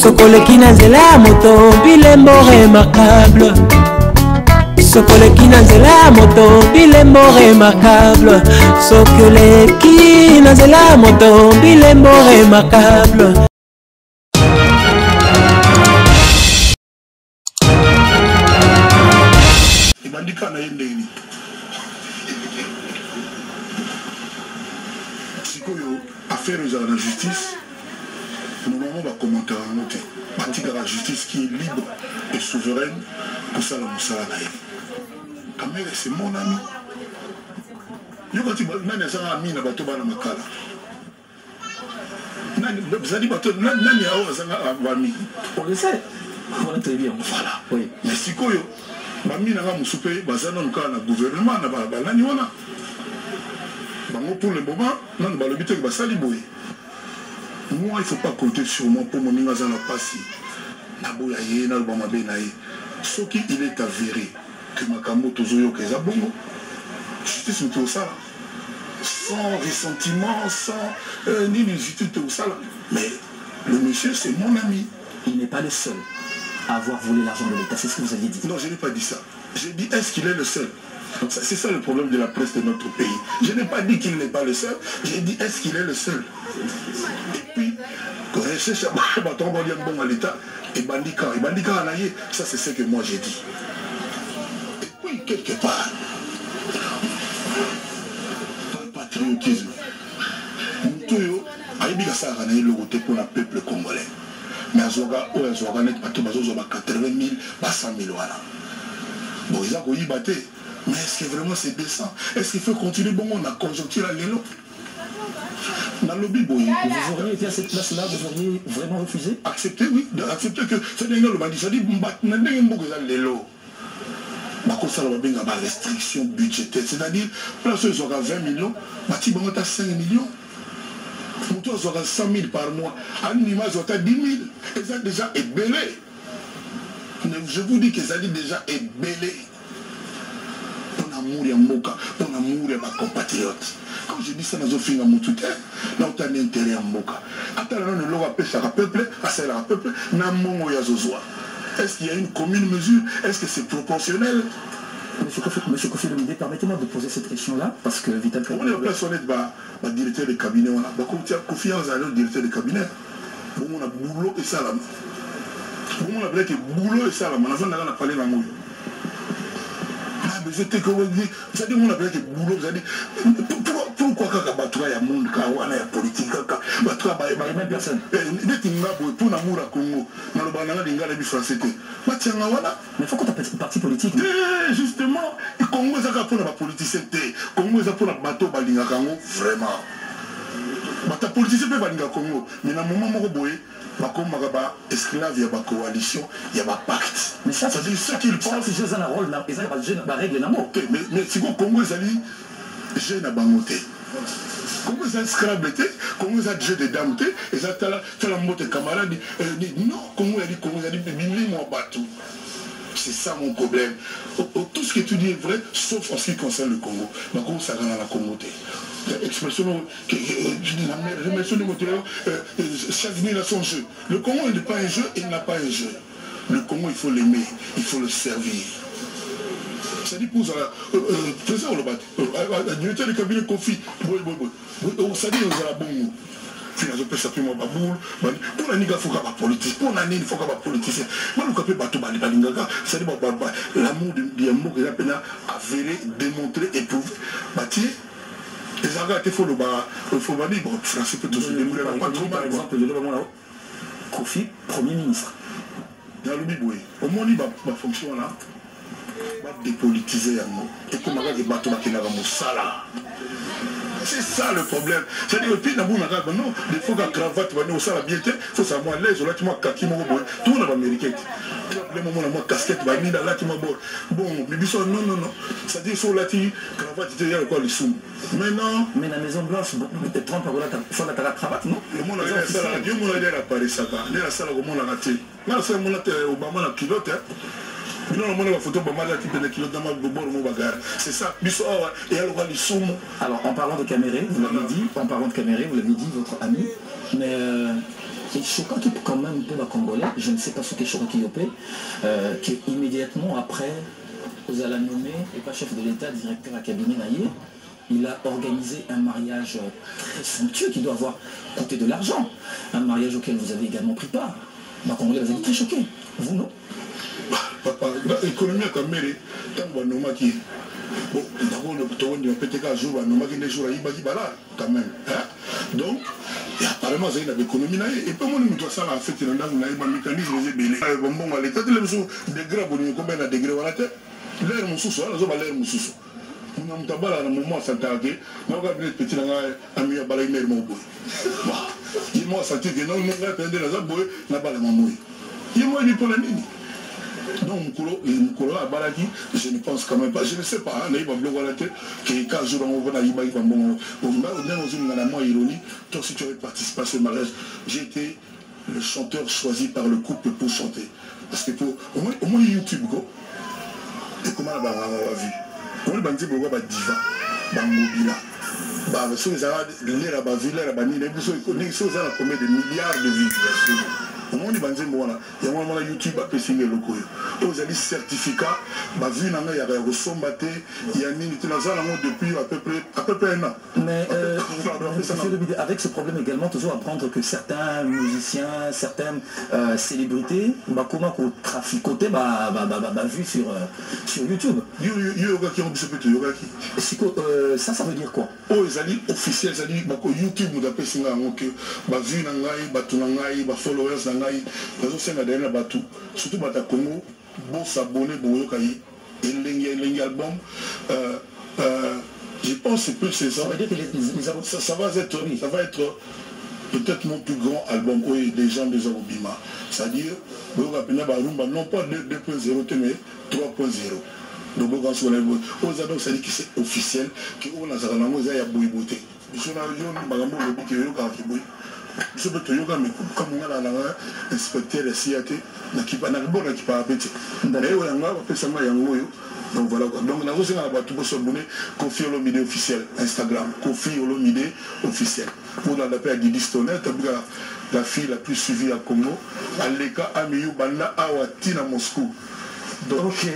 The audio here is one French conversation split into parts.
Sokoleki na nzela moto bilembo remarquable. Sokoleki na nzela moto bilembo remarquable. Sokoleki na nzela moto bilembo remarquable. Ibandika na yendeni. Sikoyo affaire aux la justice. Normalement, on va commenter en note. Partie de la justice qui est libre et souveraine pour ça, la moussala naïve. Kamere, c'est mon ami. Yo quand tu nani azanga ami na bato bana makala. Nani zali bato nani awo azanga ami. On le sait. On le très bien. Voilà. Oui. Mais sikoyo bami na nga musupe bazana nuka na gouvernement na ba nani wana. Bango pour le moment nan ba lobité que basali boye. Moi, il ne faut pas compter sur moi pour mon image à la passe. Ce qui il est avéré que Makamoto Zoyo Kezabongo, justice tout ça, sans ressentiment, sans ni justice tout ça. Mais le monsieur, c'est mon ami. Il n'est pas le seul à avoir volé l'argent de l'État, c'est ce que vous aviez dit. Non, je n'ai pas dit ça. J'ai dit, est-ce qu'il est le seul? C'est ça le problème de la presse de notre pays. Je n'ai pas dit qu'il n'est pas le seul, j'ai dit, est-ce qu'il est le seul? Et puis, quand je cherche à l'État, et Bandika, ça c'est ce que moi j'ai dit. Et puis, quelque part, par patriotisme, Moutoyo, Aïbiga Saranaï, le côté pour le peuple congolais. Mais à Zoga, où est Zoga, net, 80 000, 100 000 voilà. Bon, ils ont batté. Mais est-ce que vraiment c'est décent? Est-ce qu'il faut continuer? Bon, on a conjoncture à l'élo. Dans le lobby, vous auriez été à cette place-là, vous auriez vraiment refusé? Accepter, oui. Accepter que c'est des gens qui ont dit, l'élo. Ça va bien avoir restriction budgétaire. C'est-à-dire, place où ils auront 20 millions, bâti bon, 5 millions. Pour ils auront 100 000 par mois. À l'image, ils ont 10 000. Ils ont déjà ébellé. Je vous dis qu'ils ont déjà ébellé. Pour l'amour et Moka, pour l'amour et ma compatriote. Quand je dis ça dans un film à mon tout là où tu as un intérêt à Moka. Attends, on a pêché à peuple, à celle à peuple, n'a mon yazozoa. Est-ce qu'il y a une commune mesure? Est-ce que c'est proportionnel? Monsieur Kofi Olomide, permettez-moi de poser cette question-là, parce que Vital Kabila... On est en place, on est le directeur de cabinet, on a confiance à le directeur de cabinet. Bon, on a boulot et ça là. Bon, on a boulot et ça là. On a parlé dans le monde. C'est-à-dire qu'on a besoin de boulot, pourquoi quand il y a monde, quand il y a politique, quand il y a même personne. Pour l'amour à Congo, dans le banana de Ngala du français. Mais il faut qu'on ait un parti politique. Justement, le Congo est pour la politicien. Le Congo est pour la bateau Balinga Congo, vraiment. La politicien peut Balinga Congo, mais dans le moment où vous comme esclave, il y a une coalition, il y a un pacte. Mais ça, c'est ce qu'ils pensent. C'est un rôle, ils ont une règle. Mais si vous Congo, ils ont jeune à Bangote. Comment ils ont esclave, comment ils ont jeu de dames, ils ont la moto camarade, non, comment ils ont dit, moi, bateau. C'est ça mon problème. Tout ce que tu dis est vrai, sauf en ce qui concerne le Congo. Mais comment ça rend à la communauté? Expression que je dis la mère, je mentionne chaque ville a son jeu. Le Congo n'est pas un jeu, il n'a pas un jeu. Le Congo, il faut l'aimer, il faut le servir. C'est-à-dire pour ça, président le directeur du cabinet Kofi, c'est-à-dire nous avons bon. Finalement, ça peut moi baboule. Pour la niga faut pas politique. Pour la niga faut pas politicien. Moi le capé bateau bali balingaga, c'est l'amour de l'amour que j'appelle avéré, démontré, éprouvé. Bâti. Les Argents il faut le dire, bon, français peut tous se débrouiller. Par exemple, Kofi, Premier ministre. Dans le Biboué, au moins il va fonctionner là. Va dépolitiser un mot. Et comme on a des bateaux qui n'ont pas sala. C'est ça le problème. C'est-à-dire que non, il faut que la cravate va nous bien, il faut savoir l'aise, là tu m'as kaki mon boy. Tout le monde va américain. Le moment où la casquette va venir là tu m'as bon, mais non. C'est-à-dire sur la cravate, il y a quoi les sous. Mais non. Mais la Maison Blanche, peut-être 30 ans, sur la cravate, non? Le monde a dit ça, Dieu m'a dit à Paris ça va. Il y a ça au monde a raté. Là, c'est mon Obama la pilote. C'est ça. Alors, en parlant de Caméré, vous l'avez dit, votre ami, mais Et choquant qui quand même pour la Congolais, je ne sais pas ce qui est choquant qui immédiatement après, vous allez nommer, et pas chef de l'État, directeur à cabinet Naïe, il a organisé un mariage très somptueux qui doit avoir coûté de l'argent. Un mariage auquel vous avez également pris part. La Congolais, vous avez été très choqué. Vous, non? Papa, l'économie a même tant que nous qui bon, d'abord le peut-être qu'un jour nous qui les jours à Ibaki Bala quand même. Donc, apparemment c'est une économie et pas moi nous doit ça la fête dans un mécanisme de belé. Bon bon, l'état de l'émission degré bonne combien de degrés voilà tête. L'air mon sous là, l'air mon sous. Nous avons tabala dans moment s'attaquer, nous avons petit dans un ami à balayer mer mon boy. Bon, il m'a senti que non nous va prendre la boy na bala mon boy. Il m'a dit pour la nini. Donc, Mukolo à Balaki, je ne pense quand même pas, je ne sais pas, il va bloquer la tête, que quand je renvoie à Iba, il va bon. Dans ironie, toi si tu avais participé à ce mariage, j'ai été le chanteur choisi par le couple pour chanter. Parce que pour, au moins YouTube, et comment on a vu, on a dit que diva, Bangobila. Si vous avez l'air à vivre, l'air à bannir, si vous avez combien de milliards de vues. On dit que il y a un YouTube qui a signé le coup. Vous avez certificat, vu qu'il y a il y a depuis à peu près un an. Mais avec ce problème également, toujours apprendre que certains musiciens, certaines célébrités, comment qu'on traficote vu sur YouTube. Ça veut dire quoi? Oh, ils allaient officiel, ils allaient YouTube nous appelle ça que vu followers surtout bata Congo, bon s'abonner bon yokai et album je pense que plus c'est ça. Ça va être peut-être mon plus grand album où les gens des Obima. C'est-à-dire non pas 2.0 mais 3.0. Donc aux adultes ça dit que c'est officiel que on a ça dans nos ya boyboté. Je na yo que yo ka boy. Je peux te yoga mais comme on a la inspecteur de CAT na qui pas na bon qui pas petit. D'ailleurs on a fait ça yango yo. Donc voilà quoi. Donc nous aussi on va tout s'abonner Kofi Olomide officiel Instagram, Kofi Olomide officiel. Pour la paix à Guidi Stoner, la fille la plus suivie à Congo, Aleka Amiyou Banda Awatina Moscou. Donc, ok.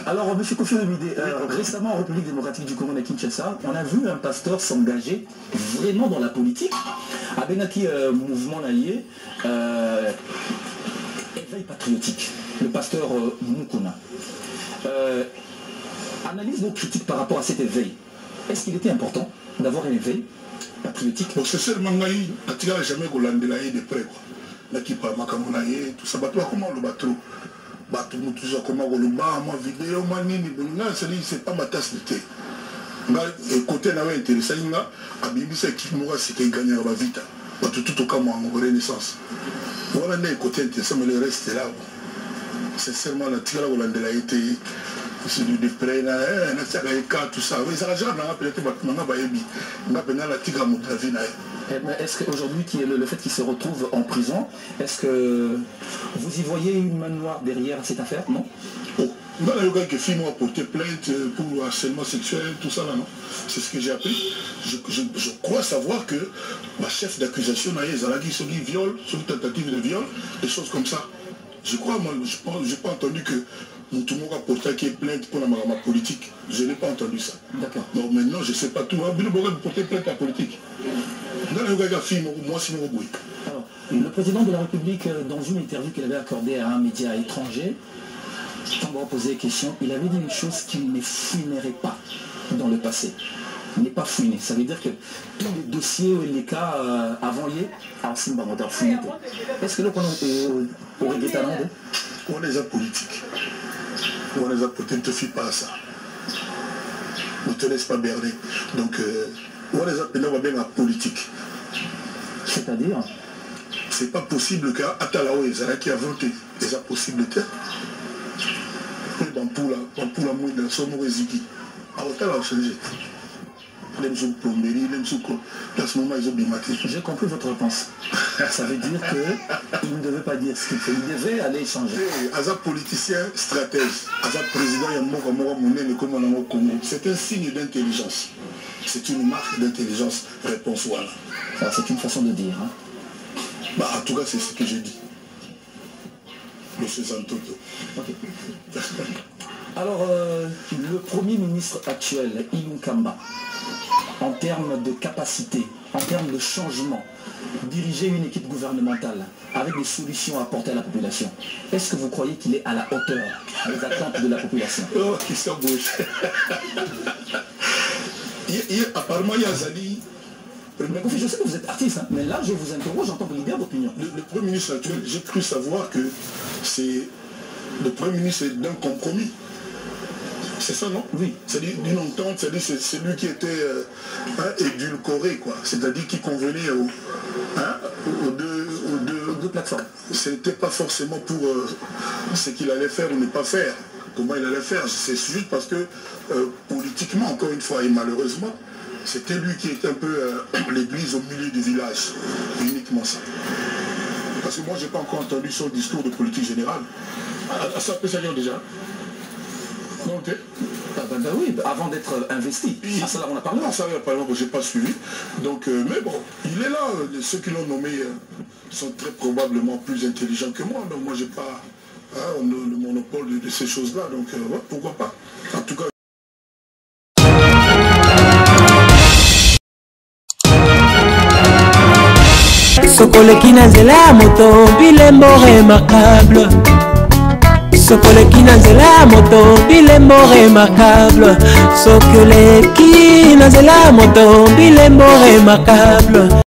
Alors, M. Kofi Olomide, récemment en République démocratique du Congo à Kinshasa, on a vu un pasteur s'engager vraiment dans la politique. À Benaki Mouvement Naïe, éveil patriotique, le pasteur Mukuna. Analyse nos critiques par rapport à cet éveil. Est-ce qu'il était important d'avoir un éveil patriotique? C'est seulement Naïe, tu n'as jamais Golandé de près. Là qui parle Makamonaïe, tout ça, comment le bateau? Toujours comment on le bat, moi vidéo, moi nini, c'est pas ma tasse de thé. Côté n'a pas intéressé, à Bibisa qui mourra, c'est qu'il gagne à la vite. Tout au cas, moi, en renaissance. Voilà, les côtés intéressants, mais le reste est là. C'est seulement la tira de la été, c'est du près, tout ça. Mais ça n'a jamais peut-être la tigre de la vie. Est-ce qu'aujourd'hui, le fait qu'il se retrouve en prison, est-ce que vous y voyez une main noire derrière cette affaire, non? Dans le gars qui filme a porté plainte pour harcèlement sexuel, tout ça là, non? C'est ce que j'ai appris. Je crois savoir que ma chef d'accusation a dit sur viol, sur tentative de viol, des choses comme ça. Je crois, moi, je n'ai pas entendu que tout le monde a porté plainte pour la politique. Je n'ai pas entendu ça. D'accord. Donc maintenant, je ne sais pas tout. Il a porté plainte à la politique. Dans le gars qui filme, moi, c'est mon bruit. Alors, le président de la République, dans une interview qu'il avait accordée à un média étranger, quand on va poser la question, il avait dit une chose qu'il ne fouinerait pas dans le passé. Il n'est pas fouiné. Ça veut dire que tous les dossiers, les cas avant liés, c'est pas moteur fouiné. Est-ce que là, on aurait des talents? On les a politiques. On les a peut-être, ne te fie pas à ça. Ne te laisse pas berner. Donc, on les a bien à politique. C'est-à-dire? C'est pas possible qu'à Atalao et Zara qui a voté les possibilités. Dans la mouille de son mauvais ziki. À Atalao, c'est changé. J'ai compris votre réponse. Ça veut dire qu'il ne devait pas dire ce qu'il fait. Il devait aller changer. Aza politicien stratège, Aza président, c'est un signe d'intelligence. C'est une marque d'intelligence. Réponse voilà. C'est une façon de dire. Hein. Bah, en tout cas, c'est ce que j'ai dit. Monsieur Santoto. Okay. Alors, le Premier ministre actuel, Ilou Kamba, en termes de capacité, en termes de changement, diriger une équipe gouvernementale avec des solutions à apporter à la population, est-ce que vous croyez qu'il est à la hauteur des attentes de la population? Oh, qui s'embauche. Apparemment, il y a Zali. Je sais que vous êtes artiste, hein, mais là, je vous interroge en tant que leader d'opinion. Le Premier ministre actuel, j'ai cru savoir que c'est le Premier ministre d'un compromis. C'est ça, non? Oui. C'est-à-dire d'une entente, c'est-à-dire c'est celui qui était édulcoré, quoi. C'est-à-dire qui convenait aux deux plateformes. C'était pas forcément pour ce qu'il allait faire ou ne pas faire, comment il allait faire. C'est juste parce que politiquement, encore une fois, et malheureusement, c'était lui qui était un peu l'église au milieu du village. Uniquement ça. Parce que moi, j'ai pas encore entendu son discours de politique générale. Ça peut servir déjà. Donc, oui, avant d'être investi. Ça, là, on a parlé. Ça, par exemple, je n'ai pas suivi. Donc, mais bon, il est là. Ceux qui l'ont nommé sont très probablement plus intelligents que moi. Donc, moi, j'ai pas le monopole de ces choses-là. Donc, ouais, pourquoi pas. En tout cas. Sokoleki na nzela ya moto bilembo remarquable. Sokoleki na nzela ya moto bilembo remarquable. Sokoleki na nzela ya moto bilembo remarquable.